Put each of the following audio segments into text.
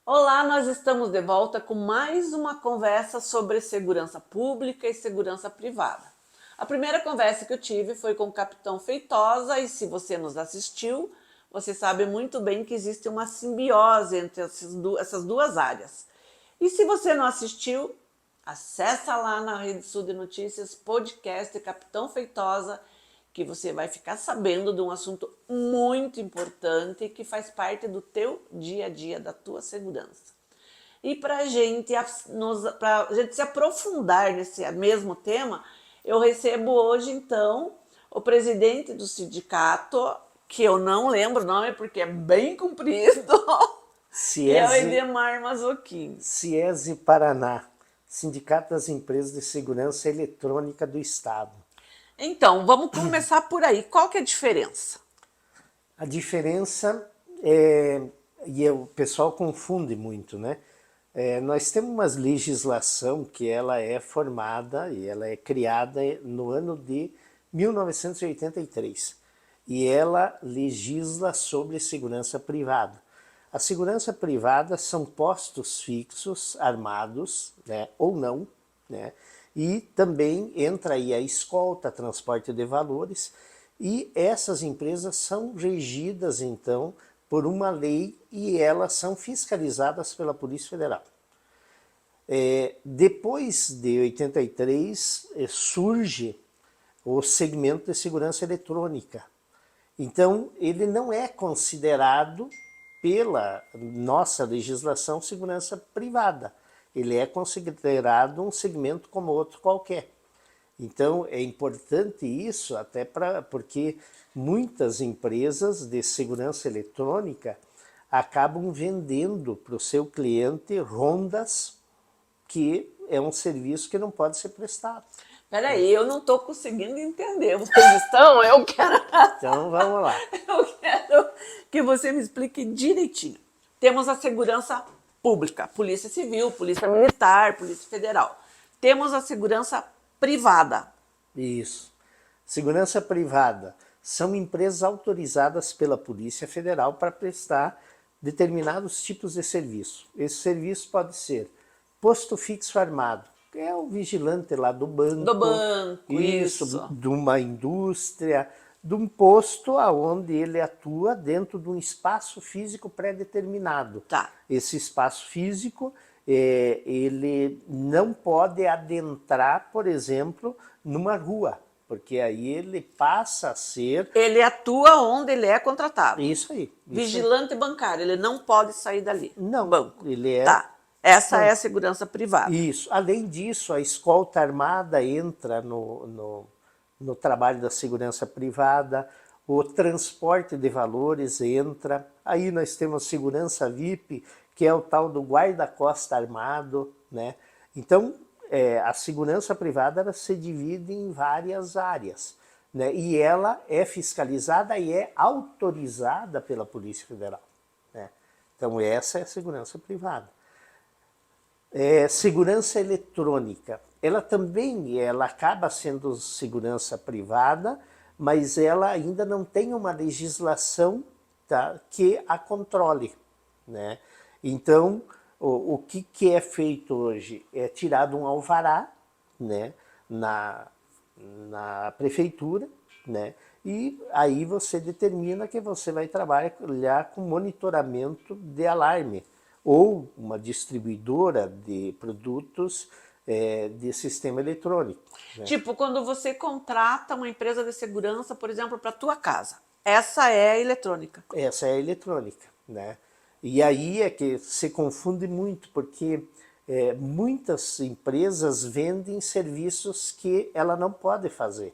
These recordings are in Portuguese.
Olá, nós estamos de volta com mais uma conversa sobre segurança pública e segurança privada. A primeira conversa que eu tive foi com o Capitão Feitosa e se você nos assistiu, você sabe muito bem que existe uma simbiose entre essas duas áreas. E se você não assistiu, acessa lá na Rede Sul de Notícias, podcast Capitão Feitosa, que você vai ficar sabendo de um assunto muito importante que faz parte do teu dia a dia, da tua segurança. E para a gente se aprofundar nesse mesmo tema, eu recebo hoje, então, o presidente do sindicato, que eu não lembro o nome porque é bem comprido, que é o Edemar Mazochin. SIESE Paraná, Sindicato das Empresas de Segurança Eletrônica do Estado. Então, vamos começar por aí. Qual que é a diferença? A diferença é, o pessoal confunde muito, né? Nós temos uma legislação que ela é formada e ela é criada no ano de 1983 e ela legisla sobre segurança privada. A segurança privada são postos fixos, armados, né, ou não, né? E também entra aí a escolta, transporte de valores, e essas empresas são regidas, então, por uma lei e elas são fiscalizadas pela Polícia Federal. Depois de 83, surge o segmento de segurança eletrônica. Então, ele não é considerado, pela nossa legislação, segurança privada. Ele é considerado um segmento como outro qualquer. Então, é importante isso, até porque muitas empresas de segurança eletrônica acabam vendendo para o seu cliente rondas, que é um serviço que não pode ser prestado. Peraí, eu não estou conseguindo entender. Vocês estão? Eu quero. Então, vamos lá. Eu quero que você me explique direitinho. Temos a segurança pública, Polícia Civil, Polícia Militar, Polícia Federal. Temos a segurança privada. Isso. Segurança privada são empresas autorizadas pela Polícia Federal para prestar determinados tipos de serviço. Esse serviço pode ser posto fixo armado, que é o vigilante lá do banco. Do banco, isso. De uma indústria, de um posto onde ele atua dentro de um espaço físico pré-determinado. Tá. Esse espaço físico, ele não pode adentrar, por exemplo, numa rua, porque aí ele passa a ser... Ele atua onde ele é contratado. Isso aí. Vigilante bancário, ele não pode sair dali. Não, banco. Ele é... Tá. Essa é a segurança privada. Isso. Além disso, a escolta armada entra no trabalho da segurança privada, o transporte de valores entra, aí nós temos segurança VIP, que é o tal do guarda-costa armado, né? Então, a segurança privada ela se divide em várias áreas, né? E ela é fiscalizada e é autorizada pela Polícia Federal, né? Então, essa é a segurança privada. Segurança eletrônica, ela também acaba sendo segurança privada, mas ela ainda não tem uma legislação, tá, que a controle, né? Então, o que é feito hoje? É tirado um alvará, né, na prefeitura, né, e aí você determina que você vai trabalhar com monitoramento de alarme, ou uma distribuidora de produtos de sistema eletrônico. Né? Tipo, quando você contrata uma empresa de segurança, por exemplo, para a tua casa. Essa é a eletrônica. Essa é a eletrônica, né? E aí é que se confunde muito, porque muitas empresas vendem serviços que ela não pode fazer.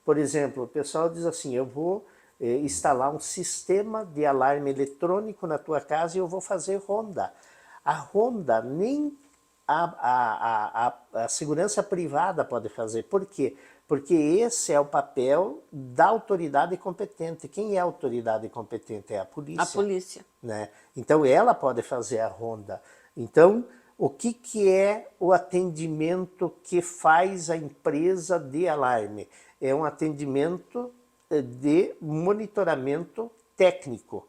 Por exemplo, o pessoal diz assim, eu vou instalar um sistema de alarme eletrônico na tua casa e eu vou fazer ronda. A ronda nem a segurança privada pode fazer. Por quê? Porque esse é o papel da autoridade competente. Quem é a autoridade competente? É a polícia. A polícia. Né? Então ela pode fazer a ronda. Então, o que é o atendimento que faz a empresa de alarme? É um atendimento de monitoramento técnico.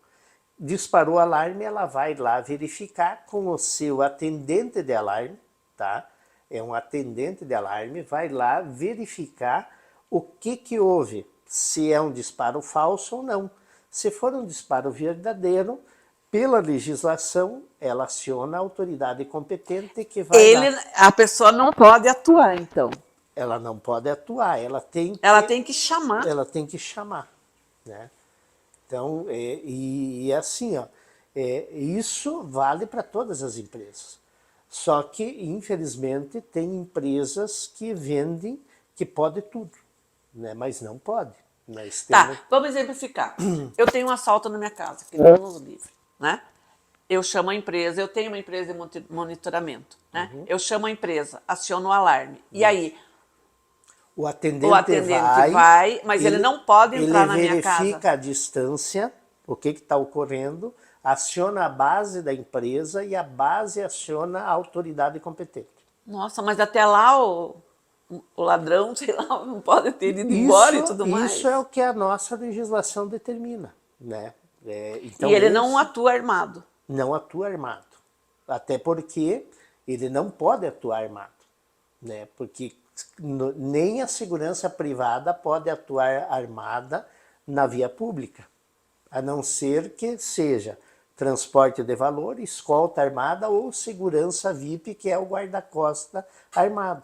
disparou o alarme, ela vai lá verificar com o seu atendente de alarme, tá? É um atendente de alarme, vai lá verificar o que houve, se é um disparo falso ou não. Se for um disparo verdadeiro, pela legislação, ela aciona a autoridade competente que vai lá. A pessoa não pode atuar, então. Ela não pode atuar, Ela tem que chamar. ela tem que chamar, né? Então, assim, ó, isso vale para todas as empresas. Só que, infelizmente, tem empresas que vendem que pode tudo, né? Mas não pode. Nós temos... Tá, vamos exemplificar. Eu tenho um assalto na minha casa, que Deus livre, né? Eu chamo a empresa, eu tenho uma empresa de monitoramento, né? Eu chamo a empresa, aciono o alarme. E aí, o o atendente atendente vai, mas ele não pode entrar na minha casa. Ele verifica a distância, o que está ocorrendo, aciona a base da empresa e a base aciona a autoridade competente. Nossa, mas até lá o ladrão, sei lá, não pode ter ido embora e tudo mais. Isso é o que a nossa legislação determina, né? Então e ele não atua armado. Não atua armado. Até porque ele não pode atuar armado, né? Porque nem a segurança privada pode atuar armada na via pública, a não ser que seja transporte de valor, escolta armada ou segurança VIP, que é o guarda-costa armado.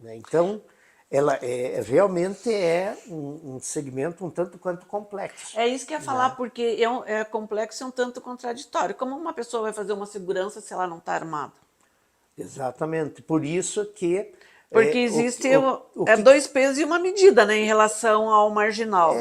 Então, ela realmente é um segmento um tanto quanto complexo. É isso que eu ia falar, porque é complexo e um tanto contraditório. Como uma pessoa vai fazer uma segurança se ela não está armada? Exatamente. Por isso que... Porque existe dois pesos e uma medida, né, em relação ao marginal.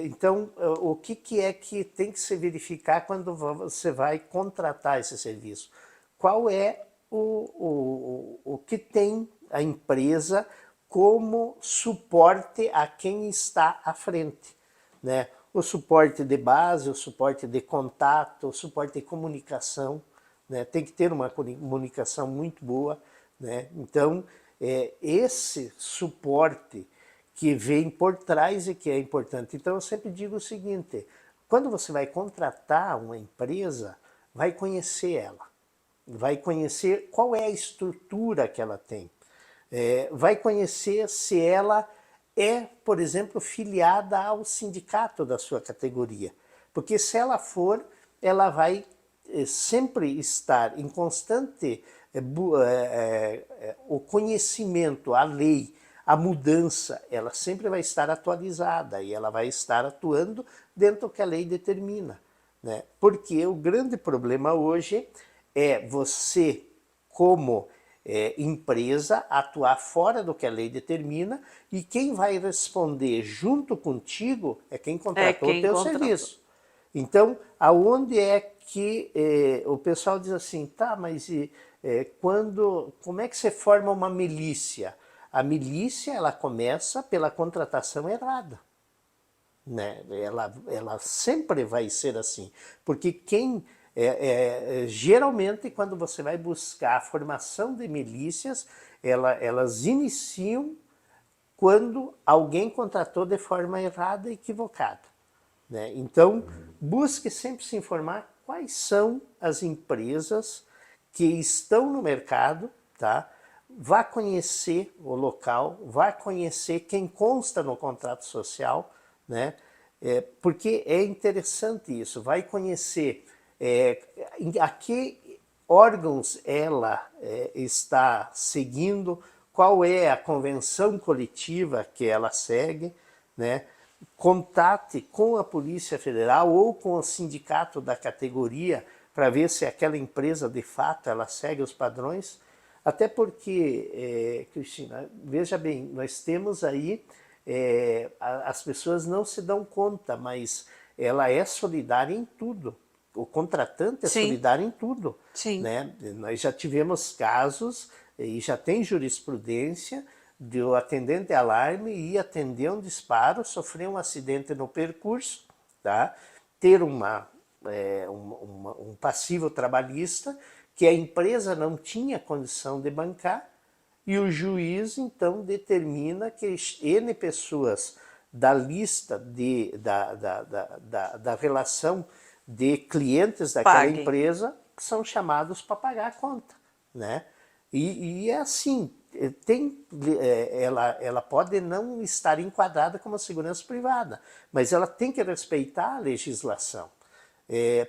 Então, o que é que tem que se verificar quando você vai contratar esse serviço? Qual é o que tem a empresa como suporte a quem está à frente, né? O suporte de base, o suporte de contato, o suporte de comunicação, né? Tem que ter uma comunicação muito boa, né? Então, esse suporte que vem por trás e que é importante. Então, eu sempre digo o seguinte, quando você vai contratar uma empresa, vai conhecer ela, vai conhecer qual é a estrutura que ela tem, vai conhecer se ela é, por exemplo, filiada ao sindicato da sua categoria. Porque se ela for, ela vai sempre estar em constante o conhecimento, a lei, a mudança, ela sempre vai estar atualizada e ela vai estar atuando dentro do que a lei determina, né? Porque o grande problema hoje é você, como empresa, atuar fora do que a lei determina e quem vai responder junto contigo é quem contratou o teu serviço. Então, aonde é que o pessoal diz assim, tá, mas como é que você forma uma milícia? A milícia, ela começa pela contratação errada, né? Ela sempre vai ser assim, porque geralmente quando você vai buscar a formação de milícias, elas iniciam quando alguém contratou de forma errada e equivocada, né? Então, busque sempre se informar quais são as empresas que estão no mercado, tá? Vá conhecer o local, vá conhecer quem consta no contrato social, né? Porque é interessante isso, vai conhecer a que órgãos ela está seguindo, qual é a convenção coletiva que ela segue, né? Contate com a Polícia Federal ou com o sindicato da categoria para ver se aquela empresa de fato ela segue os padrões. Até porque, Cristina, veja bem, nós temos aí, as pessoas não se dão conta, mas ela é solidária em tudo. O contratante é solidário em tudo. Sim. Né? Nós já tivemos casos, e já tem jurisprudência, de o atendente alarme ir atender um disparo, sofrer um acidente no percurso, tá? Ter um passivo trabalhista que a empresa não tinha condição de bancar e o juiz então determina que N pessoas da lista da relação de clientes daquela Paguem. empresa que são chamados para pagar a conta, né? E é assim, ela pode não estar enquadrada como segurança privada, mas ela tem que respeitar a legislação.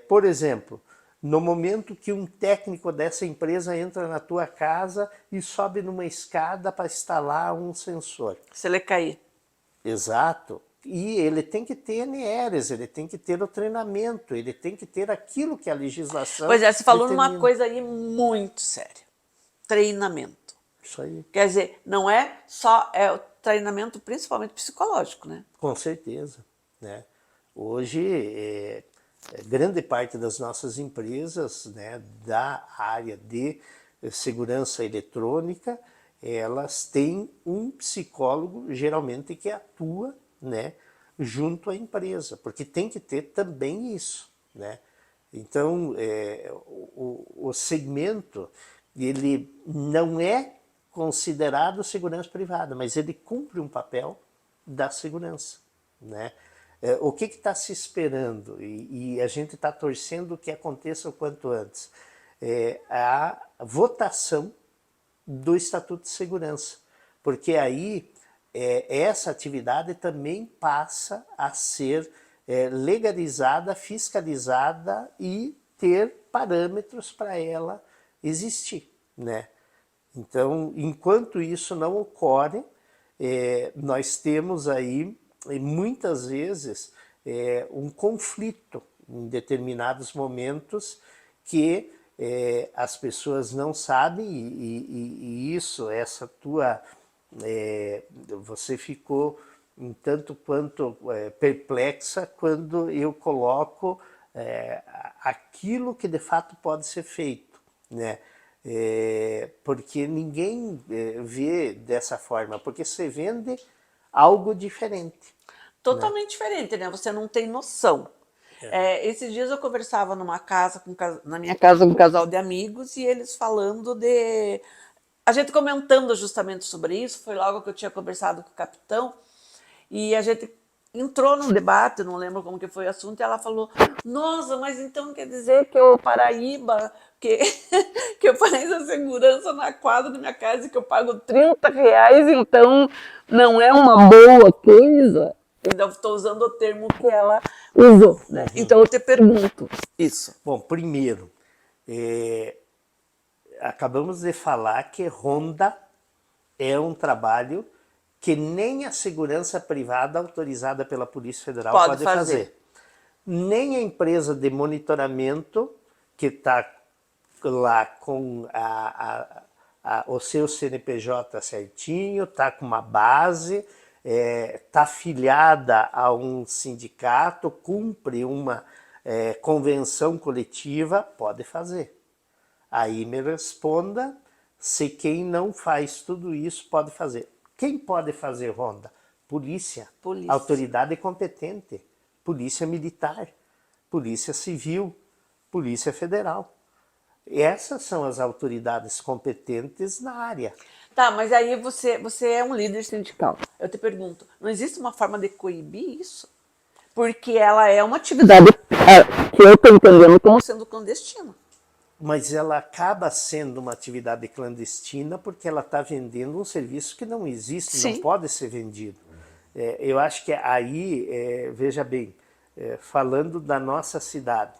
Por exemplo, no momento que um técnico dessa empresa entra na tua casa e sobe numa escada para instalar um sensor. Se ele cair. Exato. E ele tem que ter NRs, ele tem que ter o treinamento, ele tem que ter aquilo que a legislação Pois é, você falou determina. numa coisa aí muito séria. Treinamento. Isso aí. Quer dizer, não é só o treinamento principalmente psicológico, né? Com certeza, né? Hoje, grande parte das nossas empresas, né, da área de segurança eletrônica, elas têm um psicólogo, geralmente, que atua, né, junto à empresa, porque tem que ter também isso, né? Então, o segmento, ele não é considerado segurança privada, mas ele cumpre um papel da segurança, né? O que está se esperando, e a gente está torcendo que aconteça o quanto antes, a votação do Estatuto de Segurança, porque aí essa atividade também passa a ser legalizada, fiscalizada e ter parâmetros para ela existir, né? Então, enquanto isso não ocorre, nós temos aí, muitas vezes, um conflito em determinados momentos que as pessoas não sabem, e isso, essa tua... você ficou um tanto quanto perplexa quando eu coloco aquilo que de fato pode ser feito, né? Porque ninguém vê dessa forma, porque você vende algo diferente. Totalmente diferente, né? Você não tem noção. Esses dias eu conversava na minha casa com um casal de amigos e eles falando de... A gente comentando justamente sobre isso, foi logo que eu tinha conversado com o capitão, e a gente entrou num debate, não lembro como que foi o assunto, e ela falou, nossa, mas então quer dizer que o Paraíba, que eu paguei a segurança na quadra da minha casa e que eu pago R$ 30, então não é uma boa coisa? Ainda estou usando o termo que ela usou, né? Então eu te pergunto isso. Bom, primeiro, acabamos de falar que ronda é um trabalho que nem a segurança privada autorizada pela Polícia Federal pode fazer. Nem a empresa de monitoramento que está lá com o seu CNPJ certinho, está com uma base, está afiliada a um sindicato, cumpre uma convenção coletiva, pode fazer. Aí me responda se quem não faz tudo isso pode fazer. Quem pode fazer ronda? Polícia. Autoridade competente. Polícia militar, polícia civil, polícia federal. Essas são as autoridades competentes na área. Tá, mas aí você é um líder sindical. Eu te pergunto, não existe uma forma de coibir isso? Porque ela é uma atividade que eu estou entendendo como sendo clandestina. Mas ela acaba sendo uma atividade clandestina porque ela está vendendo um serviço que não existe, Sim. não pode ser vendido. Eu acho que aí, veja bem, falando da nossa cidade,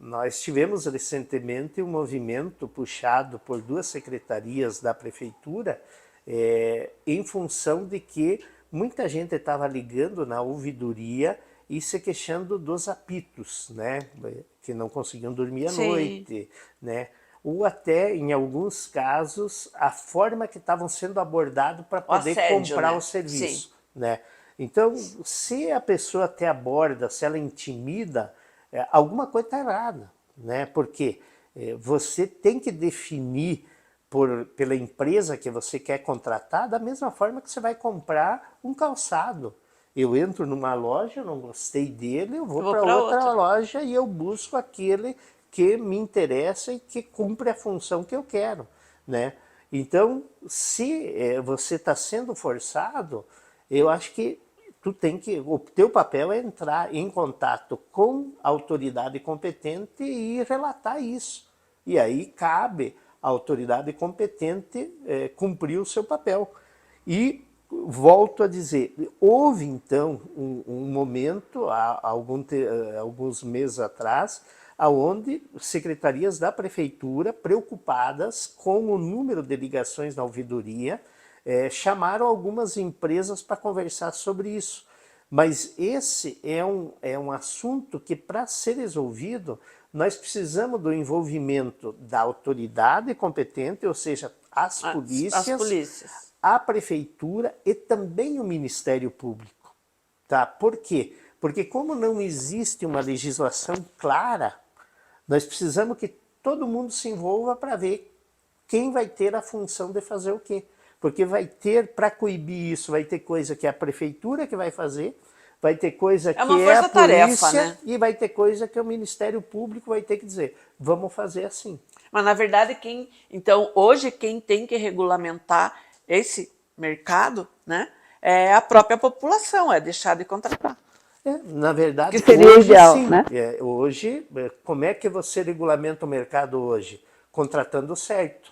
nós tivemos recentemente um movimento puxado por 2 secretarias da prefeitura em função de que muita gente estava ligando na ouvidoria e se queixando dos apitos, né? Que não conseguiam dormir à noite, né? Ou até, em alguns casos, a forma que estavam sendo abordados para poder comprar o serviço, né? Então, se a pessoa até aborda, se ela intimida, alguma coisa está errada, né? Porque você tem que definir pela empresa que você quer contratar da mesma forma que você vai comprar um calçado. Eu entro numa loja, não gostei dele, eu vou para outra loja e eu busco aquele que me interessa e que cumpre a função que eu quero, né? Então, se você está sendo forçado, eu acho que o teu papel é entrar em contato com a autoridade competente e relatar isso. E aí cabe à autoridade competente cumprir o seu papel. E volto a dizer, houve então um momento, há alguns meses atrás, onde secretarias da prefeitura, preocupadas com o número de ligações na ouvidoria, chamaram algumas empresas para conversar sobre isso. Mas esse é um assunto que, para ser resolvido, nós precisamos do envolvimento da autoridade competente, ou seja, as polícias, a prefeitura e também o Ministério Público. Tá? Por quê? Porque como não existe uma legislação clara, nós precisamos que todo mundo se envolva para ver quem vai ter a função de fazer o quê. Porque vai ter, para coibir isso, vai ter coisa que é a prefeitura que vai fazer, vai ter coisa que é a polícia, né? E vai ter coisa que o Ministério Público vai ter que dizer, vamos fazer assim. Mas, na verdade, então, hoje quem tem que regulamentar esse mercado, né, é a própria população, é deixar de contratar. Na verdade, que seria hoje ideal, sim. Né? Hoje, como é que você regulamenta o mercado hoje? Contratando certo,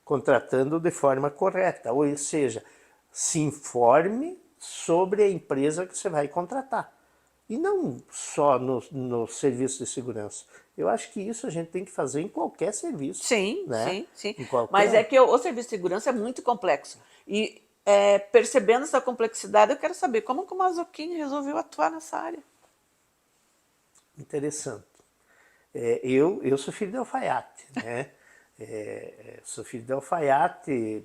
contratando de forma correta, ou seja, se informe sobre a empresa que você vai contratar. E não só no serviço de segurança. Eu acho que isso a gente tem que fazer em qualquer serviço. Sim, né? sim. Qualquer... Mas é que o serviço de segurança é muito complexo. E percebendo essa complexidade, eu quero saber como que o Mazzucchelli resolveu atuar nessa área. Interessante. Eu sou filho de alfaiate, né? Sou filho de alfaiate,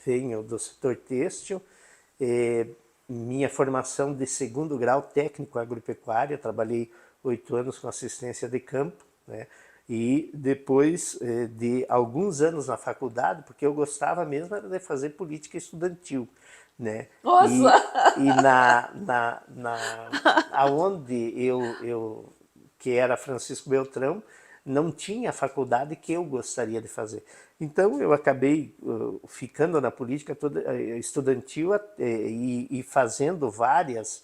venho do setor têxtil, minha formação de 2º grau técnico agropecuária, trabalhei 8 anos com assistência de campo, né? E depois de alguns anos na faculdade, porque eu gostava mesmo era de fazer política estudantil, né? Nossa! E aonde eu que era Francisco Beltrão, não tinha a faculdade que eu gostaria de fazer. Então eu acabei ficando na política estudantil e fazendo várias,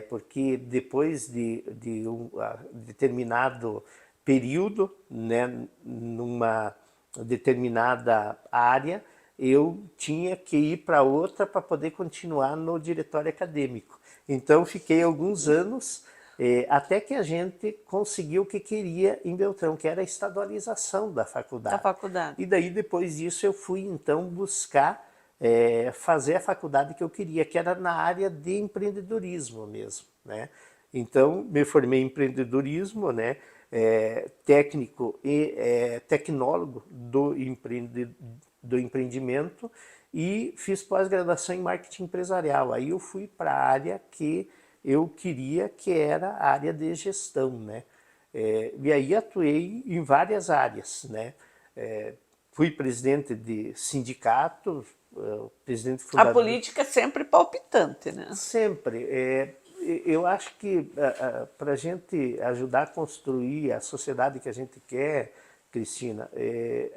porque depois de um determinado período, né, numa determinada área, eu tinha que ir para outra para poder continuar no diretório acadêmico. Então fiquei alguns anos até que a gente conseguiu o que queria em Beltrão, que era a estadualização da faculdade. E daí, depois disso, eu fui, então, buscar fazer a faculdade que eu queria, que era na área de empreendedorismo mesmo, né? Então, me formei em empreendedorismo, né? Técnico e tecnólogo do empreendimento e fiz pós-graduação em marketing empresarial. Aí eu fui para a área que eu queria, que era a área de gestão, né? E aí atuei em várias áreas, né? Fui presidente de sindicato, presidente fundador... A política é sempre palpitante, né? Sempre. Eu acho que para a gente ajudar a construir a sociedade que a gente quer, Cristina,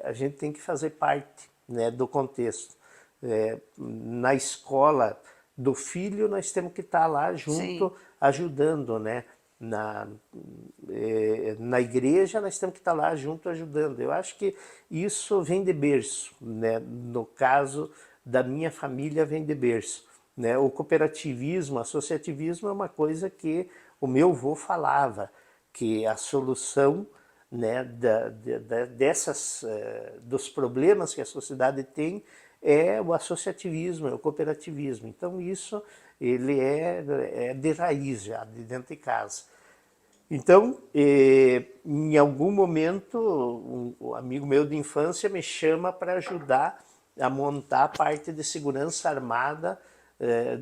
a gente tem que fazer parte, né, do contexto. Na escola do filho, nós temos que estar lá junto, sim, ajudando, né? Na igreja, nós temos que estar lá junto ajudando. Eu acho que isso vem de berço, né? No caso da minha família, vem de berço, né? O cooperativismo, o associativismo é uma coisa que o meu avô falava, que a solução, né, dos problemas que a sociedade tem é o associativismo, é o cooperativismo. Então isso ele é de raiz já, de dentro de casa. Então, em algum momento, um amigo meu de infância me chama para ajudar a montar a parte de segurança armada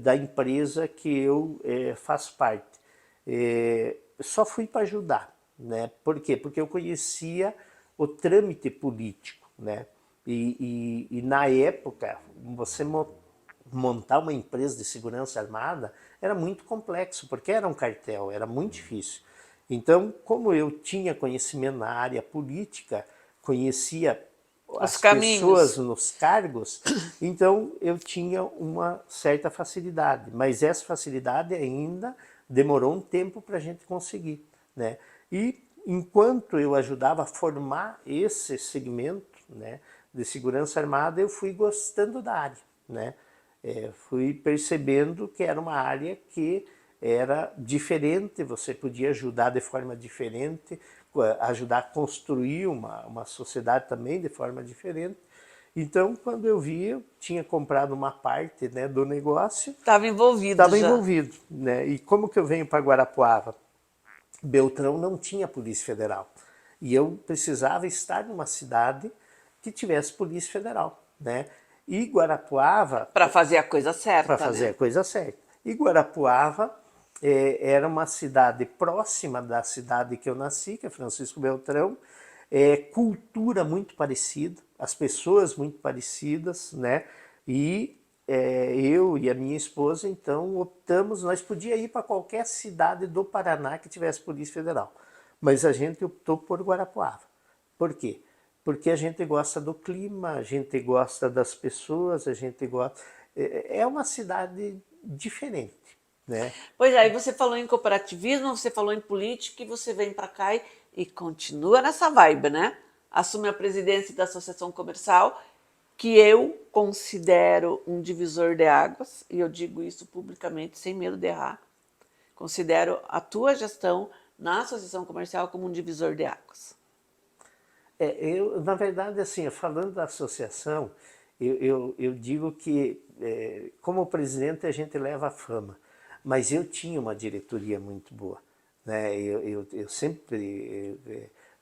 da empresa que eu faço parte. Só fui para ajudar, né? Por quê? Porque eu conhecia o trâmite político, né? E na época, você montar uma empresa de segurança armada era muito complexo, porque era um cartel, era muito difícil. Então, como eu tinha conhecimento na área política, conhecia Os as caminhos. pessoas nos cargos, então eu tinha uma certa facilidade, mas essa facilidade ainda demorou um tempo para a gente conseguir, né? E enquanto eu ajudava a formar esse segmento, né, de segurança armada, eu fui gostando da área, né? Fui percebendo que era uma área que era diferente, você podia ajudar de forma diferente, ajudar a construir uma sociedade também de forma diferente. Então, quando eu vi, eu tinha comprado uma parte, né, do negócio, Estava envolvido estava já. envolvido, né? E como que eu venho para Guarapuava? Beltrão não tinha Polícia Federal. E eu precisava estar numa cidade que tivesse Polícia Federal, né? E Guarapuava, Para fazer a coisa para certa, fazer a né? coisa certa. E Guarapuava era uma cidade próxima da cidade que eu nasci, que é Francisco Beltrão, cultura muito parecida, as pessoas muito parecidas, né? E eu e a minha esposa, então, optamos, nós podíamos ir para qualquer cidade do Paraná que tivesse Polícia Federal, mas a gente optou por Guarapuava. Por quê? Porque a gente gosta do clima, a gente gosta das pessoas, a gente gosta... É uma cidade diferente, né? Pois aí você falou em cooperativismo, você falou em política e você vem para cá e continua nessa vibe, né? Assume a presidência da Associação Comercial, que eu considero um divisor de águas, e eu digo isso publicamente, sem medo de errar. Considero a tua gestão na Associação Comercial como um divisor de águas. Na verdade, assim, falando da associação, eu digo que, como presidente, a gente leva a fama, mas eu tinha uma diretoria muito boa, né? Eu sempre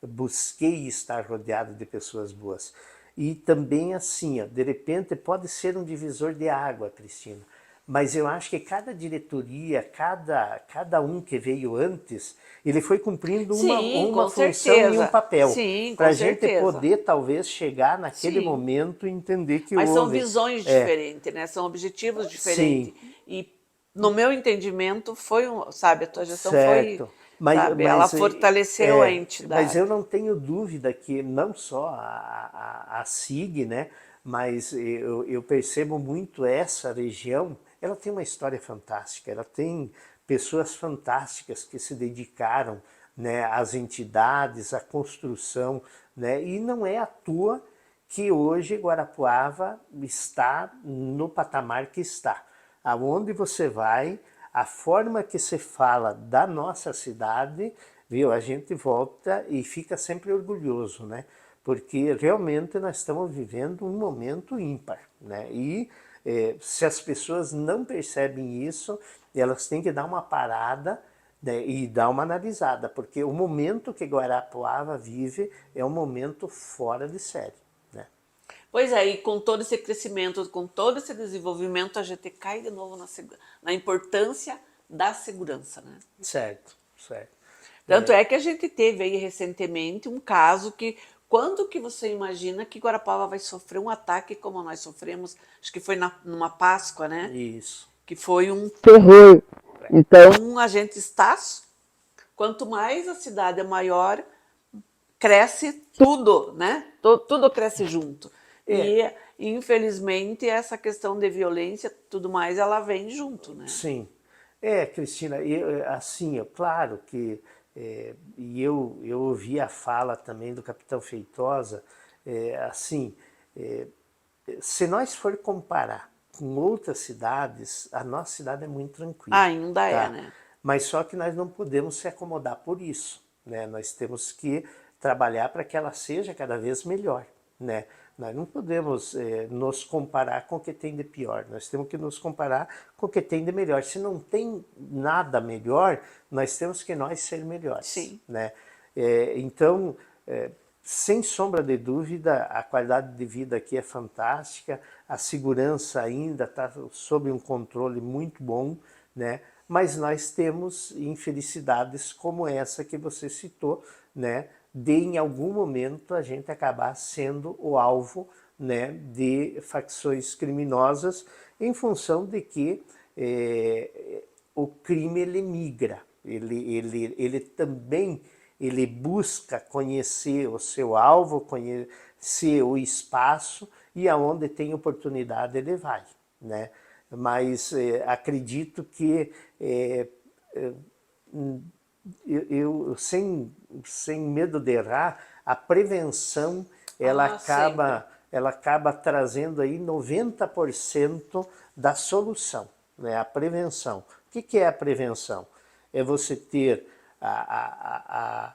busquei estar rodeado de pessoas boas. E também, assim, ó, de repente, pode ser um divisor de água, Cristina, mas eu acho que cada diretoria, cada um que veio antes, ele foi cumprindo Sim, uma com função e um certeza. papel, Sim, para com a gente certeza. poder talvez chegar naquele Sim. momento e entender que Mas são houve. visões diferentes, né? São objetivos Sim, diferentes. E no meu entendimento foi sabe, a tua gestão foi, certo. Mas, sabe, ela mas, fortaleceu a mas eu entidade. não tenho dúvida que não só a SIG, né, mas eu percebo muito essa região, ela tem uma história fantástica, ela tem pessoas fantásticas que se dedicaram, né, às entidades, à construção, né, e não é à toa que hoje Guarapuava está no patamar que está. Aonde você vai, a forma que se fala da nossa cidade, viu? A gente volta e fica sempre orgulhoso, né? Porque realmente nós estamos vivendo um momento ímpar, né? E se as pessoas não percebem isso, elas têm que dar uma parada, né, e dar uma analisada, porque o momento que Guarapuava vive é um momento fora de série, né? Pois é, e com todo esse crescimento, com todo esse desenvolvimento, a gente cai de novo na importância da segurança, né? Certo, certo. Tanto é que a gente teve aí recentemente um caso que, quando que você imagina que Guarapava vai sofrer um ataque como nós sofremos, acho que foi numa Páscoa, né? Isso. Que foi um terror. Então a gente está, quanto mais a cidade é maior, cresce tudo, né? Tudo cresce junto. É, E infelizmente essa questão de violência, tudo mais, ela vem junto, né? sim. Cristina, assim, claro que, e eu ouvi a fala também do capitão Feitosa, assim, é, se nós for comparar com outras cidades, a nossa cidade é muito tranquila, Ainda é, tá? né? Mas só que nós não podemos se acomodar por isso, né? Nós temos que trabalhar para que ela seja cada vez melhor, né? Nós não podemos nos comparar com o que tem de pior, nós temos que nos comparar com o que tem de melhor. Se não tem nada melhor, nós temos que nós ser melhores, Sim. né? Então, sem sombra de dúvida, a qualidade de vida aqui é fantástica, a segurança ainda está sob um controle muito bom, né? Mas nós temos infelicidades como essa que você citou, né? De em algum momento a gente acabar sendo o alvo, né, de facções criminosas em função de que o crime ele migra, ele também ele busca conhecer o seu alvo, ser o espaço e aonde tem oportunidade ele vai, né? Mas acredito que sem medo de errar, a prevenção Sempre. ela acaba trazendo aí 90% da solução, né? A prevenção. O que é a prevenção? É você ter a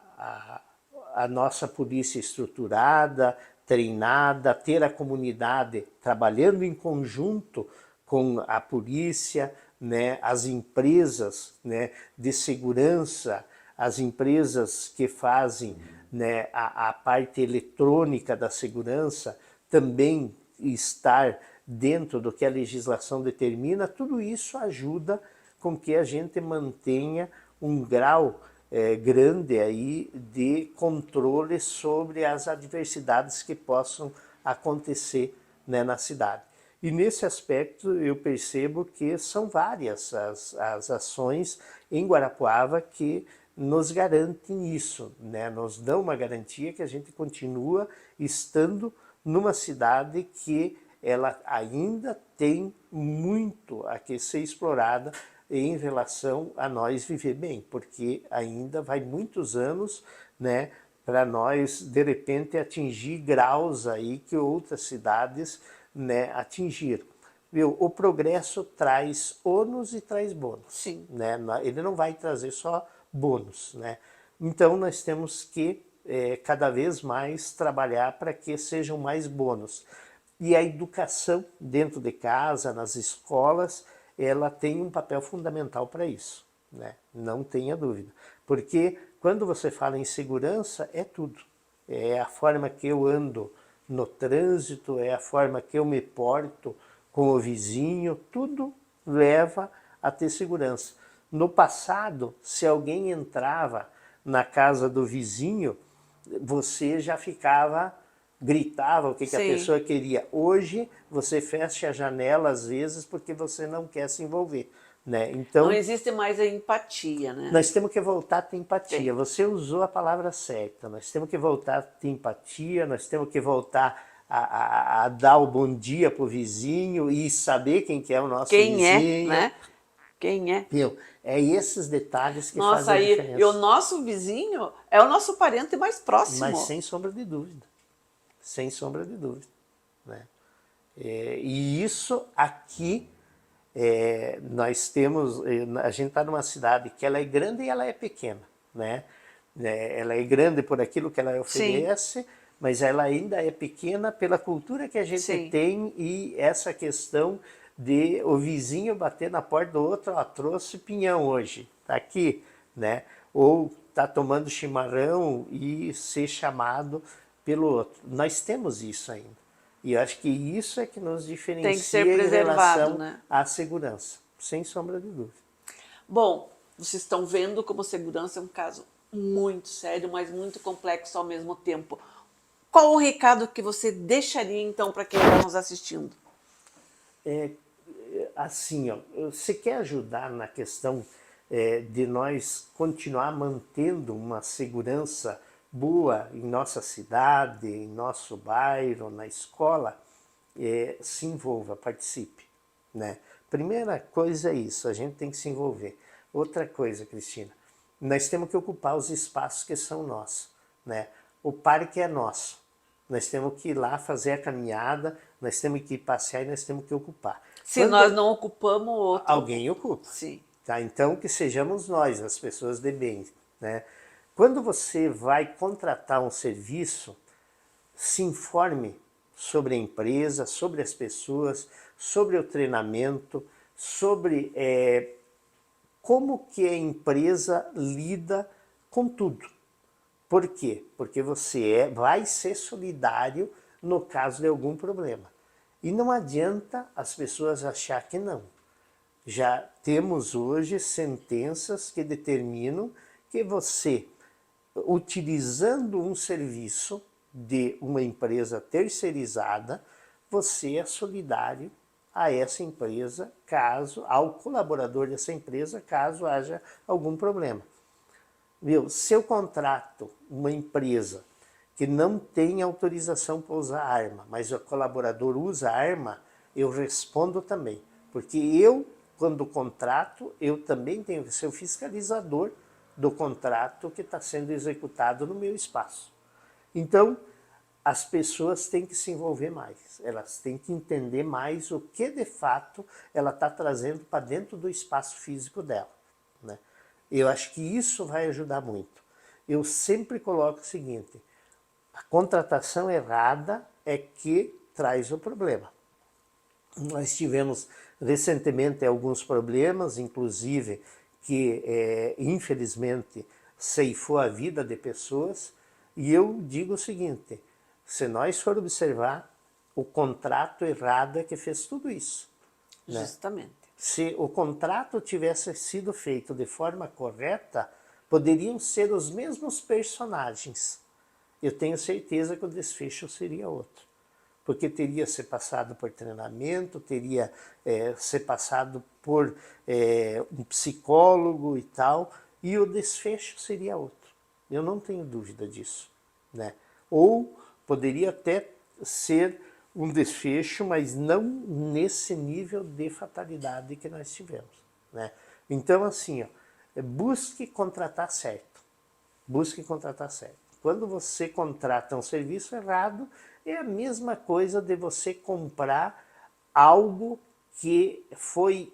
nossa polícia estruturada, treinada, ter a comunidade trabalhando em conjunto com a polícia, né, as empresas, né, de segurança, as empresas que fazem, né, a parte eletrônica da segurança, também estar dentro do que a legislação determina, tudo isso ajuda com que a gente mantenha um grau grande aí de controle sobre as adversidades que possam acontecer, né, na cidade. E nesse aspecto eu percebo que são várias as ações em Guarapuava que nos garantem isso, né? Nos dão uma garantia que a gente continua estando numa cidade que ela ainda tem muito a que ser explorada em relação a nós viver bem, porque ainda vai muitos anos, né, para nós de repente atingir graus aí que outras cidades, né, atingiram. Viu? O progresso traz ônus e traz bônus, Sim. né? Ele não vai trazer só bônus, né? Então nós temos que cada vez mais trabalhar para que sejam mais bônus. E a educação dentro de casa, nas escolas, ela tem um papel fundamental para isso, né? Não tenha dúvida. Porque quando você fala em segurança, é tudo. É a forma que eu ando no trânsito, é a forma que eu me porto com o vizinho, tudo leva a ter segurança. No passado, se alguém entrava na casa do vizinho, você já gritava o que a Sim. pessoa queria. Hoje, você fecha a janela às vezes porque você não quer se envolver, né? Não Então, existe mais a empatia, né? nós temos que voltar a ter empatia. Tem. Você usou a palavra certa. Nós temos que voltar a ter empatia, nós temos que voltar a dar o bom dia pro vizinho e saber quem que é o nosso Quem é, vizinho. né? Quem é? Viu? É esses detalhes que Nossa, fazem a aí, e o diferença. nosso vizinho é o nosso parente mais Mas próximo. sem sombra de dúvida. Sem sombra de dúvida, né? E isso aqui nós temos, a gente está numa cidade que ela é grande e ela é pequena, né? Ela é grande por aquilo que ela Sim, oferece, mas ela ainda é pequena pela cultura que a gente sim. tem e essa questão de o vizinho bater na porta do outro, ó, trouxe pinhão hoje, tá aqui, né? Ou tá tomando chimarrão e ser chamado pelo outro. Nós temos isso ainda. E eu acho que isso é que nos Tem que ser diferencia em preservado, relação né? à segurança, sem sombra de dúvida. Bom, vocês estão vendo como segurança é um caso muito sério, mas muito complexo ao mesmo tempo. Qual o recado que você deixaria então para quem está nos assistindo? Assim, ó, você quer ajudar na questão de nós continuar mantendo uma segurança boa em nossa cidade, em nosso bairro, na escola, se envolva, participe, né? Primeira coisa é isso, a gente tem que se envolver. Outra coisa, Cristina, nós temos que ocupar os espaços que são nossos, né? O parque é nosso, nós temos que ir lá fazer a caminhada, nós temos que ir passear e nós temos que ocupar. Se nós Quando não ocupamos, o outro alguém ocupa. ocupa, Sim. tá? Então que sejamos nós, as pessoas de bem, né? Quando você vai contratar um serviço, se informe sobre a empresa, sobre as pessoas, sobre o treinamento, sobre como que a empresa lida com tudo. Por quê? Porque você vai ser solidário no caso de algum problema. E não adianta as pessoas achar que não. Já temos hoje sentenças que determinam que você, utilizando um serviço de uma empresa terceirizada, você é solidário a essa empresa, ao colaborador dessa empresa, caso haja algum problema. Viu? Se eu contrato uma empresa que não tem autorização para usar arma, mas o colaborador usa arma, eu respondo também. Porque eu, quando contrato, eu também tenho que ser o fiscalizador do contrato que está sendo executado no meu espaço. Então, as pessoas têm que se envolver mais, elas têm que entender mais o que de fato ela está trazendo para dentro do espaço físico dela, né? Eu acho que isso vai ajudar muito. Eu sempre coloco o seguinte, a contratação errada é que traz o problema. Nós tivemos recentemente alguns problemas, inclusive que infelizmente ceifou a vida de pessoas, e eu digo o seguinte, se nós for observar, o contrato errado é que fez tudo isso, né? Justamente. Se o contrato tivesse sido feito de forma correta, poderiam ser os mesmos personagens. Eu tenho certeza que o desfecho seria outro. Porque teria ser passado por treinamento, teria ser passado por um psicólogo e tal, e o desfecho seria outro. Eu não tenho dúvida disso, né? Ou poderia até ser um desfecho, mas não nesse nível de fatalidade que nós tivemos, né? Então, assim, ó, busque contratar certo. Busque contratar certo. Quando você contrata um serviço errado, é a mesma coisa de você comprar algo que foi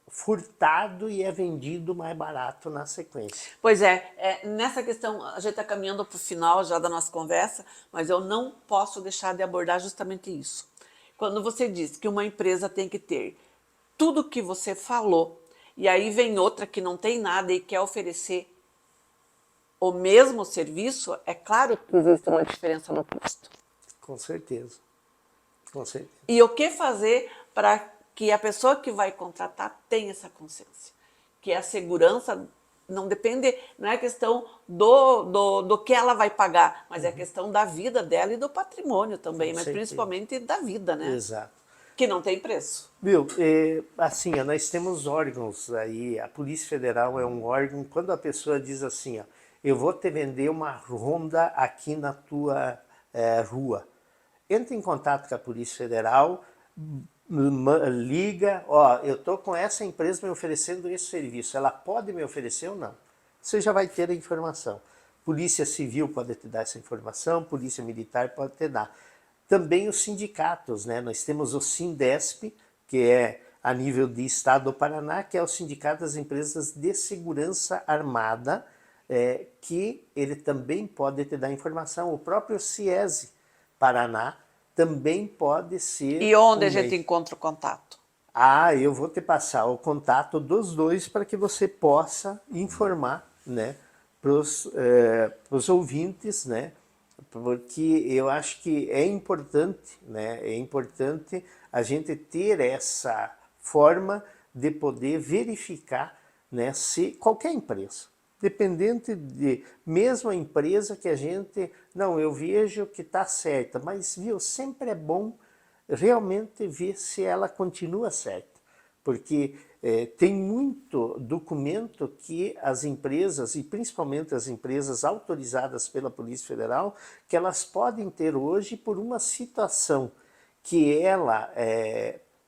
furtado e é vendido mais barato na sequência. Pois é, nessa questão, a gente está caminhando para o final já da nossa conversa, mas eu não posso deixar de abordar justamente isso. Quando você diz que uma empresa tem que ter tudo o que você falou, e aí vem outra que não tem nada e quer oferecer o mesmo serviço, é claro que existe uma diferença no custo. Com certeza. Com certeza. E o que fazer para que a pessoa que vai contratar tenha essa consciência? Que a segurança não depende, não é questão do que ela vai pagar, mas é a questão da vida dela e do patrimônio também, Com mas certeza. principalmente da vida, né? Exato. Que não tem preço. Viu, assim, ó, nós temos órgãos aí, a Polícia Federal é um órgão, quando a pessoa diz assim, ó, eu vou te vender uma ronda aqui na tua rua, entra em contato com a Polícia Federal, liga, ó, eu tô com essa empresa me oferecendo esse serviço, ela pode me oferecer ou não? Você já vai ter a informação. Polícia Civil pode te dar essa informação, Polícia Militar pode te dar. Também os sindicatos, né? Nós temos o Sindesp, que é a nível de Estado do Paraná, que é o Sindicato das Empresas de Segurança Armada, que ele também pode te dar informação. O próprio CIESE Paraná também pode ser... E onde a gente encontra o contato? Ah, eu vou te passar o contato dos dois para que você possa informar, né, para os ouvintes, né, porque eu acho que é importante, né, é importante a gente ter essa forma de poder verificar, né, se qualquer empresa, dependente de, mesmo a empresa que a gente, não, eu vejo que está certa, mas viu, sempre é bom realmente ver se ela continua certa, porque tem muito documento que as empresas, e principalmente as empresas autorizadas pela Polícia Federal, que elas podem ter hoje por uma situação que ela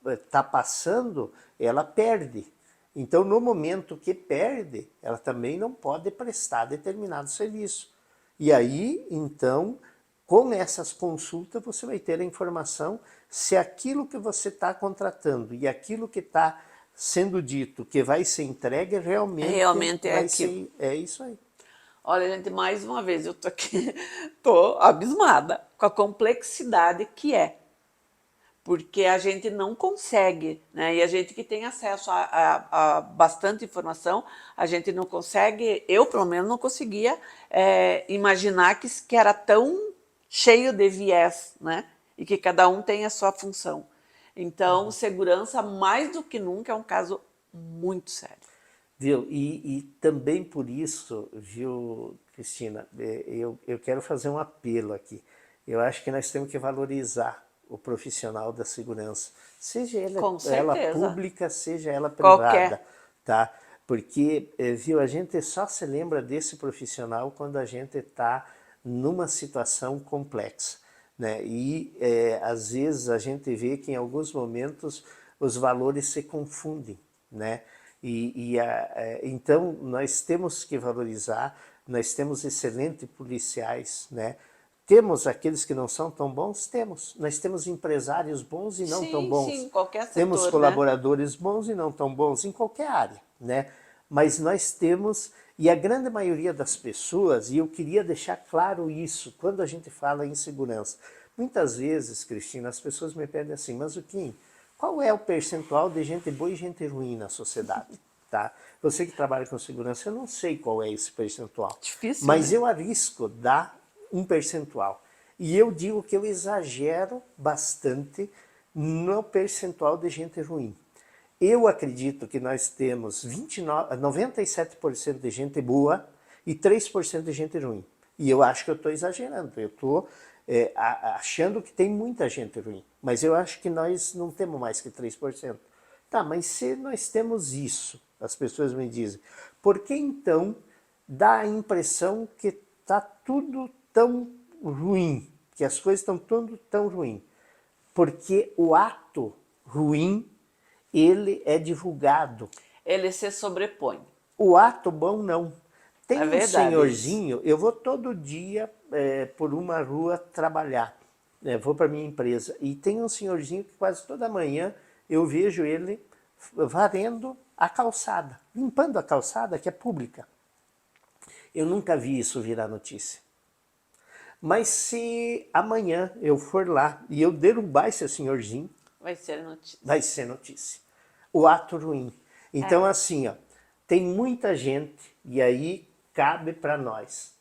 está passando, ela perde. Então, no momento que perde, ela também não pode prestar determinado serviço. E aí, então, com essas consultas, você vai ter a informação se aquilo que você está contratando e aquilo que está sendo dito que vai ser entregue realmente é vai aquilo. ser... É isso aí. Olha, gente, mais uma vez, eu tô aqui, tô abismada com a complexidade que é. Porque a gente não consegue, né? E a gente que tem acesso a bastante informação, a gente não consegue, eu pelo menos não conseguia imaginar que era tão cheio de viés, né? E que cada um tem a sua função. Então, segurança, mais do que nunca, é um caso muito sério. Viu? E também por isso, viu, Cristina, eu quero fazer um apelo aqui. Eu acho que nós temos que valorizar o profissional da segurança, seja ela pública, seja ela privada, tá? Porque, viu, a gente só se lembra desse profissional quando a gente está numa situação complexa, né? E às vezes a gente vê que em alguns momentos os valores se confundem, né? Então nós temos que valorizar, nós temos excelentes policiais, né? Temos aqueles que não são tão bons? Temos. Nós temos empresários bons e não tão bons. Sim, qualquer Temos setor, colaboradores bons e não tão bons em qualquer área, né? Mas nós temos, e a grande maioria das pessoas, e eu queria deixar claro isso, quando a gente fala em segurança, muitas vezes, Cristina, as pessoas me pedem assim, mas o Kim, qual é o percentual de gente boa e gente ruim na sociedade? Tá? Você que trabalha com segurança, eu não sei qual é esse percentual. Difícil, mas né? eu arrisco dar um percentual. E eu digo que eu exagero bastante no percentual de gente ruim. Eu acredito que nós temos 97% de gente boa e 3% de gente ruim. E eu acho que eu estou exagerando, eu estou achando que tem muita gente ruim. Mas eu acho que nós não temos mais que 3%. Tá, mas se nós temos isso, as pessoas me dizem, por que então dá a impressão que está tudo tão ruim, que as coisas estão tudo tão ruim? Porque o ato ruim, ele é divulgado. Ele se sobrepõe. O ato bom não. Tem um senhorzinho, isso. eu vou todo dia por uma rua trabalhar, vou para minha empresa, e tem um senhorzinho que quase toda manhã eu vejo ele varrendo a calçada, limpando a calçada que é pública. Eu nunca vi isso virar notícia. Mas se amanhã eu for lá e eu derrubar esse senhorzinho, vai ser notícia. Vai ser notícia. O ato ruim. Então assim, ó, tem muita gente, e aí cabe para nós.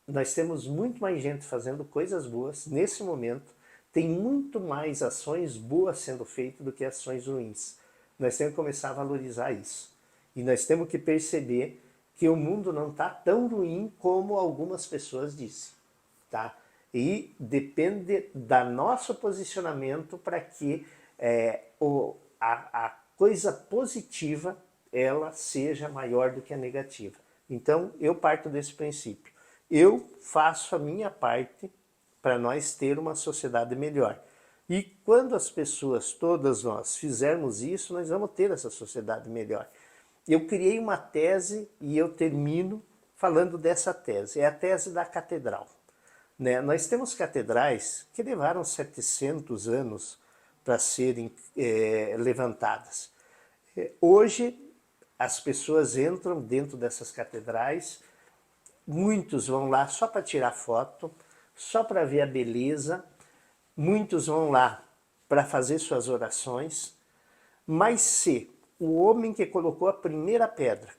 Nós temos muito mais gente fazendo coisas boas nesse momento, tem muito mais ações boas sendo feitas do que ações ruins. Nós temos que começar a valorizar isso. E nós temos que perceber que o mundo não está tão ruim como algumas pessoas dizem. Tá? E depende do nosso posicionamento para que a coisa positiva ela seja maior do que a negativa. Então, eu parto desse princípio. Eu faço a minha parte para nós ter uma sociedade melhor. E quando as pessoas, todas nós, fizermos isso, nós vamos ter essa sociedade melhor. Eu criei uma tese e eu termino falando dessa tese. É a tese da catedral. Né? Nós temos catedrais que levaram 700 anos para serem levantadas. Hoje, as pessoas entram dentro dessas catedrais, muitos vão lá só para tirar foto, só para ver a beleza, muitos vão lá para fazer suas orações, mas se o homem que colocou a primeira pedra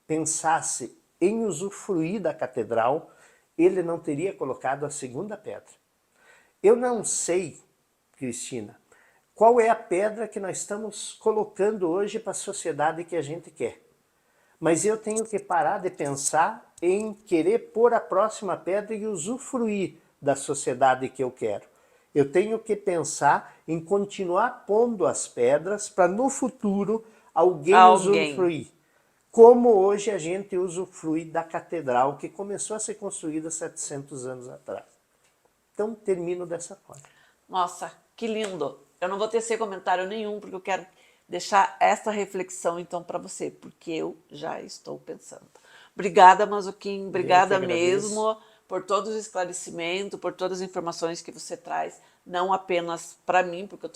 pensasse em usufruir da catedral, ele não teria colocado a segunda pedra. Eu não sei, Cristina, qual é a pedra que nós estamos colocando hoje para a sociedade que a gente quer. Mas eu tenho que parar de pensar em querer pôr a próxima pedra e usufruir da sociedade que eu quero. Eu tenho que pensar em continuar pondo as pedras para no futuro alguém usufruir. Como hoje a gente usufrui da catedral que começou a ser construída 700 anos atrás. Então termino dessa forma. Nossa, que lindo! Eu não vou tecer comentário nenhum, porque eu quero deixar essa reflexão então para você, porque eu já estou pensando. Obrigada, Mazzuchin, obrigada mesmo por todos os esclarecimentos, por todas as informações que você traz, não apenas para mim, porque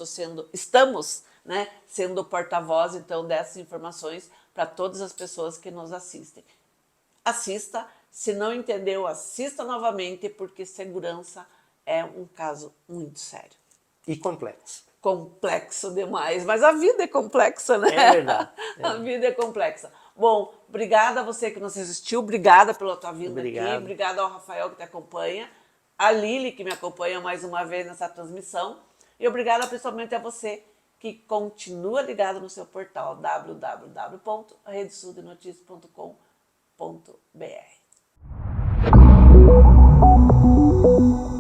estamos, né, sendo porta-voz então dessas informações para todas as pessoas que nos assistem. Assista, se não entendeu, assista novamente, porque segurança é um caso muito sério. E complexo. Complexo demais, mas a vida é complexa, né? É verdade. A vida é complexa. Bom, obrigada a você que nos assistiu, obrigada pela tua vinda aqui, obrigada ao Rafael que te acompanha, a Lili que me acompanha mais uma vez nessa transmissão, e obrigada principalmente a você que continua ligado no seu portal www.redesudenoticia.com.br.